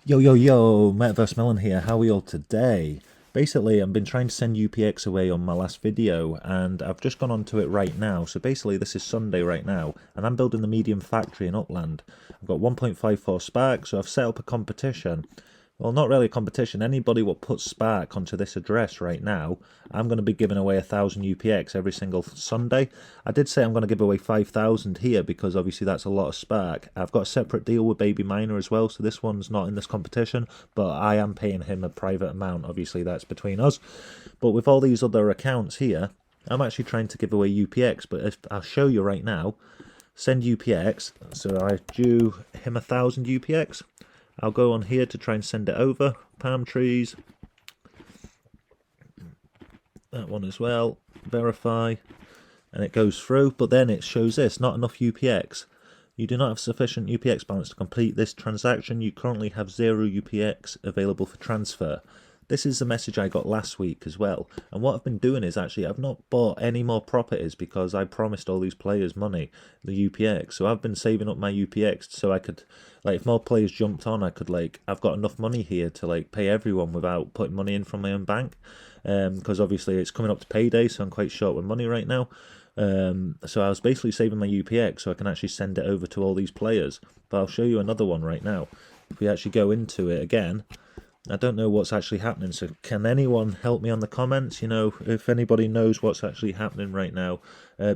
Yo, Metaverse Melon here. How are we all today? Basically, I've been trying to send UPX away on my last video, and I've just gone onto it right now. So basically, this is Sunday right now, and I'm building the medium factory in Upland. I've got 1.54 Spark, so I've set up a competition. Well, not really a competition. Anybody will put Spark onto this address right now, I'm going to be giving away 1,000 UPX every single Sunday. I did say I'm going to give away 5,000 here because obviously that's a lot of Spark. I've got a separate deal with Baby Miner as well, so this one's not in this competition, but I am paying him a private amount. Obviously that's between us. But with all these other accounts here, I'm actually trying to give away UPX, but if I'll show you right now, send UPX, so I do him 1,000 UPX. I'll go on here to try and send it over. Palm trees. That one as well. Verify. And it goes through. But then it shows this. Not enough UPX. You do not have sufficient UPX balance to complete this transaction. You currently have 0 UPX available for transfer. This is the message I got last week as well. And what I've been doing is actually I've not bought any more properties because I promised all these players money, the UPX. So I've been saving up my UPX so I could, like, if more players jumped on, I could, like, I've got enough money here to, like, pay everyone without putting money in from my own bank. Because obviously it's coming up to payday, so I'm quite short with money right now. So I was basically saving my UPX so I can actually send it over to all these players. But I'll show you another one right now. If we actually go into it again, I don't know what's actually happening, so can anyone help me on the comments, if anybody knows what's actually happening right now,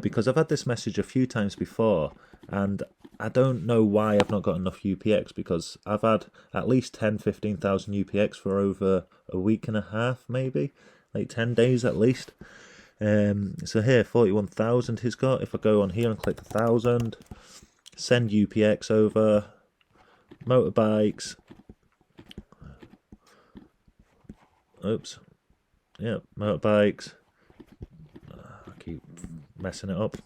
because I've had this message a few times before, and I don't know why I've not got enough UPX, because I've had at least 10-15,000 UPX for over a week and a half, maybe, like 10 days at least. So here, 41,000 he's got. If I go on here and click 1,000, send UPX over, motorbikes, oops, yeah, motorbikes, I keep messing it up,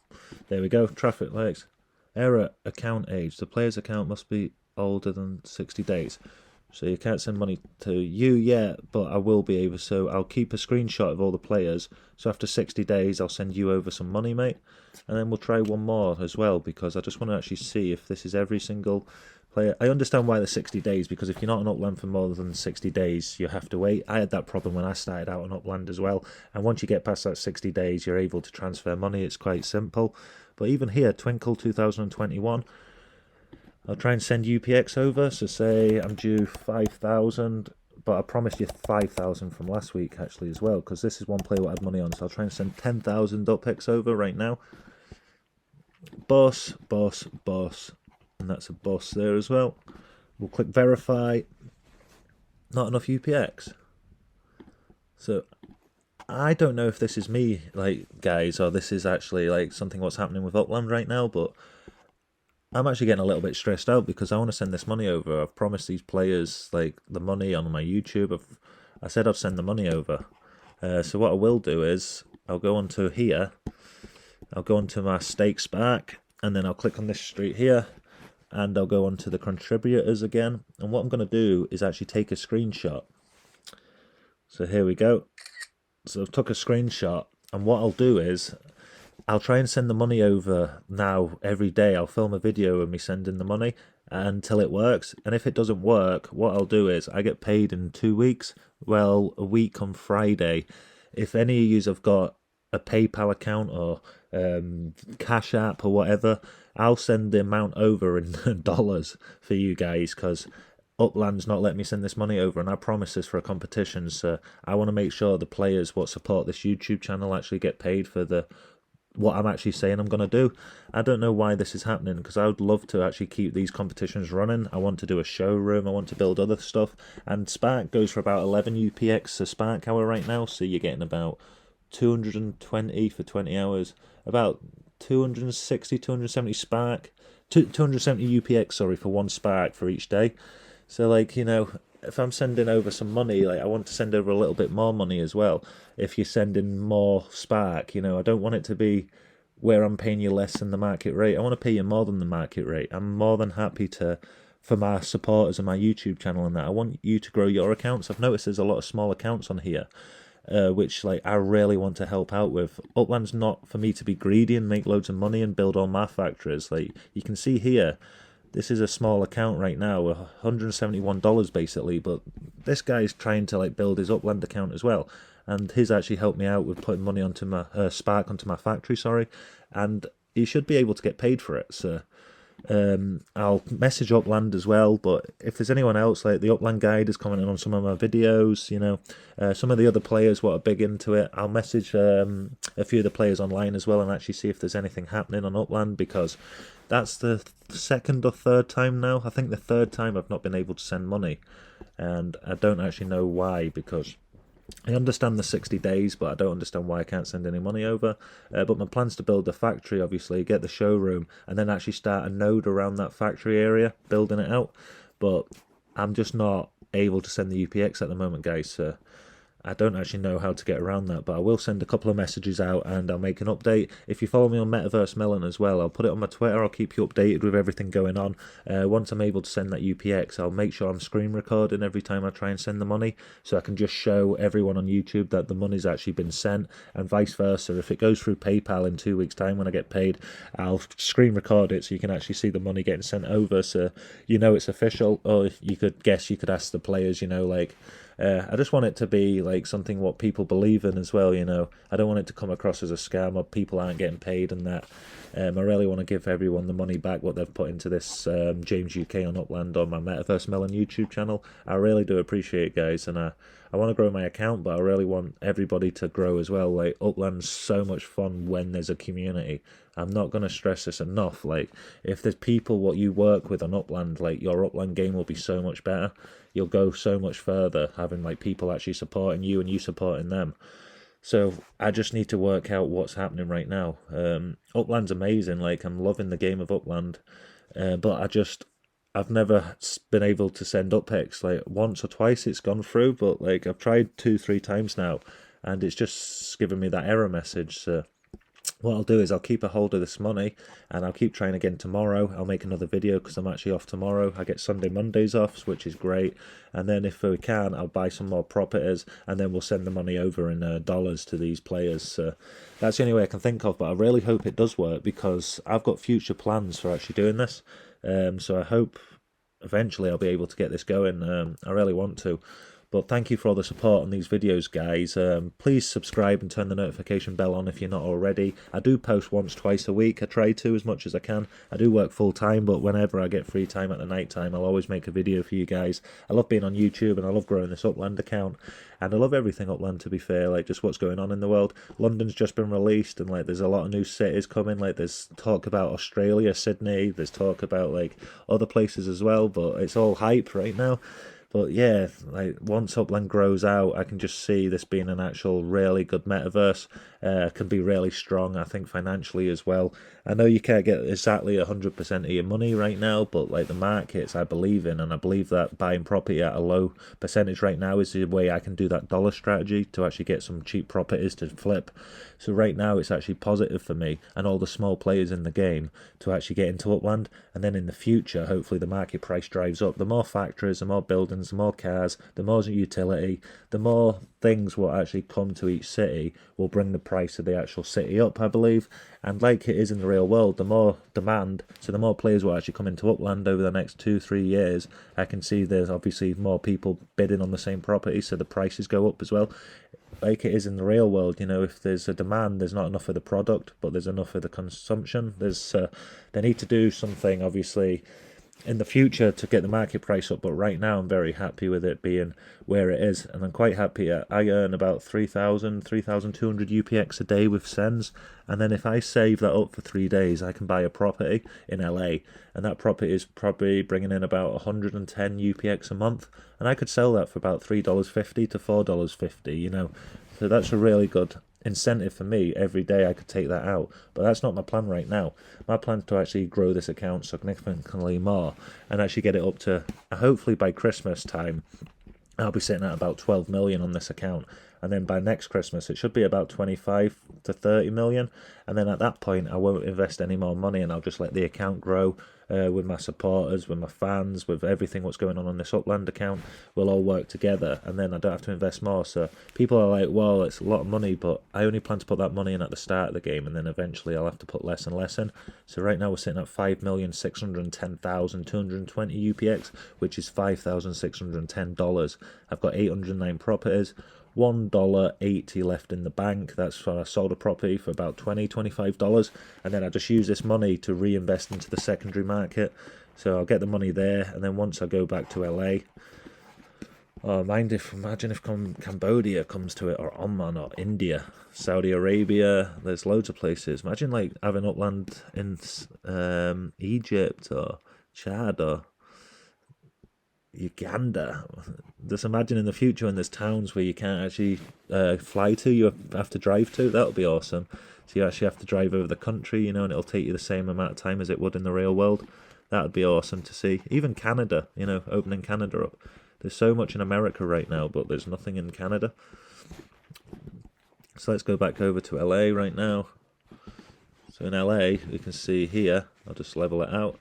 there we go, traffic lights, error, account age, the player's account must be older than 60 days, so you can't send money to you yet, but I will be able, so I'll keep a screenshot of all the players, so after 60 days I'll send you over some money, mate, and then we'll try one more as well, because I just want to actually see if this is every single player. I understand why the 60 days, because if you're not on Upland for more than 60 days, you have to wait. I had that problem when I started out on Upland as well, and once you get past that 60 days, you're able to transfer money. It's quite simple. But even here, Twinkle 2021, I'll try and send UPX over, so say I'm due 5,000, but I promised you 5,000 from last week actually as well, because this is one player what I had money on, so I'll try and send 10,000 UPX over right now. Boss, and that's a boss there as well. We'll click verify. Not enough UPX. So I don't know if this is me, like, guys, or this is actually like something what's happening with Upland right now, but I'm actually getting a little bit stressed out because I want to send this money over. I've promised these players like the money on my YouTube. I said I'd send the money over. So what I will do is I'll go onto here. I'll go onto my stake Spark, and then I'll click on this street here, and I'll go on to the contributors again, and what I'm going to do is actually take a screenshot. So here we go. So I've took a screenshot, and what I'll do is I'll try and send the money over now every day. I'll film a video of me sending the money until it works, and if it doesn't work, what I'll do is I get paid in 2 weeks, well, a week on Friday. If any of you have got a PayPal account or Cash App or whatever, I'll send the amount over in dollars for you guys, because Upland's not letting me send this money over, and I promise this for a competition, so I want to make sure the players what support this YouTube channel actually get paid for what I'm actually saying I'm going to do. I don't know why this is happening, because I would love to actually keep these competitions running. I want to do a showroom, I want to build other stuff, and Spark goes for about 11 UPX a Spark hour right now, so you're getting about 220 for 20 hours, about 260, 270 Spark, 270 UPX, sorry, for one Spark for each day. So, like, if I'm sending over some money, like, I want to send over a little bit more money as well. If you're sending more Spark, I don't want it to be where I'm paying you less than the market rate. I want to pay you more than the market rate. I'm more than happy for my supporters and my YouTube channel and that. I want you to grow your accounts. I've noticed there's a lot of small accounts on here, which, like, I really want to help out with. Upland's not for me to be greedy and make loads of money and build all my factories. Like, you can see here, this is a small account right now, $171 basically, but this guy's trying to like build his Upland account as well, and he's actually helped me out with putting money onto my Spark onto my factory, sorry, and he should be able to get paid for it. So I'll message Upland as well, but if there's anyone else, like the Upland guide is commenting on some of my videos, you know, some of the other players what are big into it, I'll message a few of the players online as well and actually see if there's anything happening on Upland, because that's the second or third time now. I think the third time I've not been able to send money, and I don't actually know why, because I understand the 60 days, but I don't understand why I can't send any money over. But my plan's to build the factory, obviously, get the showroom, and then actually start a node around that factory area, building it out. But I'm just not able to send the UPX at the moment, guys, so I don't actually know how to get around that, but I will send a couple of messages out and I'll make an update. If you follow me on Metaverse Melon as well, I'll put it on my Twitter. I'll keep you updated with everything going on. Once I'm able to send that UPX, I'll make sure I'm screen recording every time I try and send the money, so I can just show everyone on YouTube that the money's actually been sent, and vice versa. If it goes through PayPal in 2 weeks' time when I get paid, I'll screen record it so you can actually see the money getting sent over, so you know it's official. Or you could guess, you could ask the players, you know, like, I just want it to be like something what people believe in as well, you know. I don't want it to come across as a scam or people aren't getting paid and that. I really want to give everyone the money back what they've put into this James UK on Upland on my Metaverse Melon YouTube channel. I really do appreciate it, guys, and I want to grow my account, but I really want everybody to grow as well. Like, Upland's so much fun when there's a community. I'm not going to stress this enough. Like, if there's people what you work with on Upland, like, your Upland game will be so much better. You'll go so much further having like people actually supporting you and you supporting them. So I just need to work out what's happening right now. Upland's amazing. Like, I'm loving the game of Upland, but I've never been able to send UPX. Like, once or twice it's gone through, but like I've tried 2-3 times now, and it's just giving me that error message. So what I'll do is I'll keep a hold of this money and I'll keep trying again tomorrow. I'll make another video because I'm actually off tomorrow. I get Sunday, Mondays off, which is great. And then if we can, I'll buy some more properties and then we'll send the money over in dollars to these players. So that's the only way I can think of, but I really hope it does work because I've got future plans for actually doing this. So I hope eventually I'll be able to get this going. I really want to. But thank you for all the support on these videos, guys. Please subscribe and turn the notification bell on if you're not already. I do post once, twice a week. I try to as much as I can. I do work full time, but whenever I get free time at the night time, I'll always make a video for you guys. I love being on YouTube and I love growing this Upland account. And I love everything Upland, to be fair, like just what's going on in the world. London's just been released and like there's a lot of new cities coming. Like there's talk about Australia, Sydney. There's talk about like other places as well, but it's all hype right now. But yeah, like once Upland grows out, I can just see this being an actual really good metaverse. Can be really strong, I think, financially as well. I know you can't get exactly 100% of your money right now, but like the markets I believe in, and I believe that buying property at a low percentage right now is the way I can do that dollar strategy to actually get some cheap properties to flip. So right now it's actually positive for me and all the small players in the game to actually get into Upland, and then in the future hopefully the market price drives up. The more factories, the more buildings, the more cars, the more utility, the more things will actually come to each city will bring the price of the actual city up, I believe. And like it is in the real world, the more demand, so the more players will actually come into Upland over the next 2-3 years. I can see there's obviously more people bidding on the same property, so the prices go up as well. Like it is in the real world, you know, if there's a demand, there's not enough of the product, but there's enough of the consumption. They need to do something, obviously, in the future to get the market price up, but right now I'm very happy with it being where it is, and I'm quite happy. I earn about 3,200 UPX a day with sends, and then if I save that up for 3 days, I can buy a property in LA, and that property is probably bringing in about 110 UPX a month, and I could sell that for about $3.50 to $4.50, you know, so that's a really good incentive for me. Every day I could take that out, but that's not my plan right now. My plan is to actually grow this account significantly more and actually get it up to, hopefully by Christmas time I'll be sitting at about 12 million on this account, and then by next Christmas it should be about 25 to 30 million, and then at that point I won't invest any more money, and I'll just let the account grow with my supporters, with my fans, with everything what's going on this Upland account. We'll all work together, and then I don't have to invest more. So people are like, well, it's a lot of money, but I only plan to put that money in at the start of the game, and then eventually I'll have to put less and less in. So right now we're sitting at 5,610,220 UPX, which is $5,610. I've got 809 properties, $1.80 left in the bank. That's for I sold a property for about $25, and then I just use this money to reinvest into the secondary market. So I'll get the money there, and then once I go back to LA, imagine if Cambodia comes to it, or Oman, or India, Saudi Arabia. There's loads of places. Imagine like having Upland in Egypt or Chad or Uganda. Just imagine in the future when there's towns where you can't actually fly to, you have to drive to. That'll be awesome. So you actually have to drive over the country, and it'll take you the same amount of time as it would in the real world. That would be awesome to see. Even Canada, opening Canada up. There's so much in America right now, but there's nothing in Canada. So let's go back over to LA right now. So in LA, we can see here, I'll just level it out.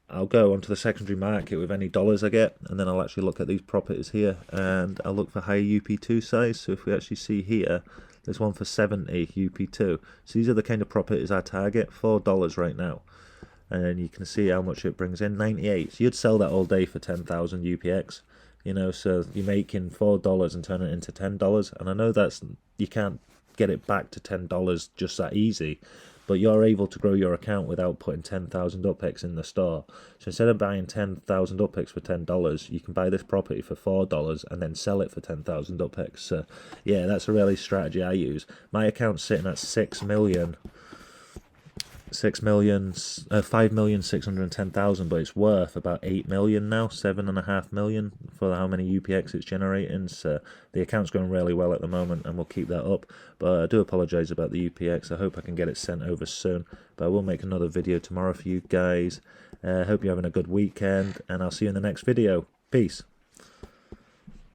I'll go onto the secondary market with any dollars I get, and then I'll actually look at these properties here, and I'll look for higher UP2 size. So if we actually see here, there's one for 70 UP2. So these are the kind of properties I target, $4 right now. And then you can see how much it brings in, 98. So you'd sell that all day for 10,000 UPX. So you're making $4 and turn it into $10. And I know you can't get it back to $10 just that easy, but you're able to grow your account without putting 10,000 UPX in the store. So instead of buying 10,000 UPX for $10, you can buy this property for $4 and then sell it for 10,000 UPX. So yeah, that's a really strategy I use. My account's sitting at 5,610,000, but it's worth about 8 million now, 7.5 million for how many UPX it's generating. So the account's going really well at the moment, and we'll keep that up. But I do apologise about the UPX. I hope I can get it sent over soon, but I will make another video tomorrow for you guys. Hope you're having a good weekend, and I'll see you in the next video. Peace.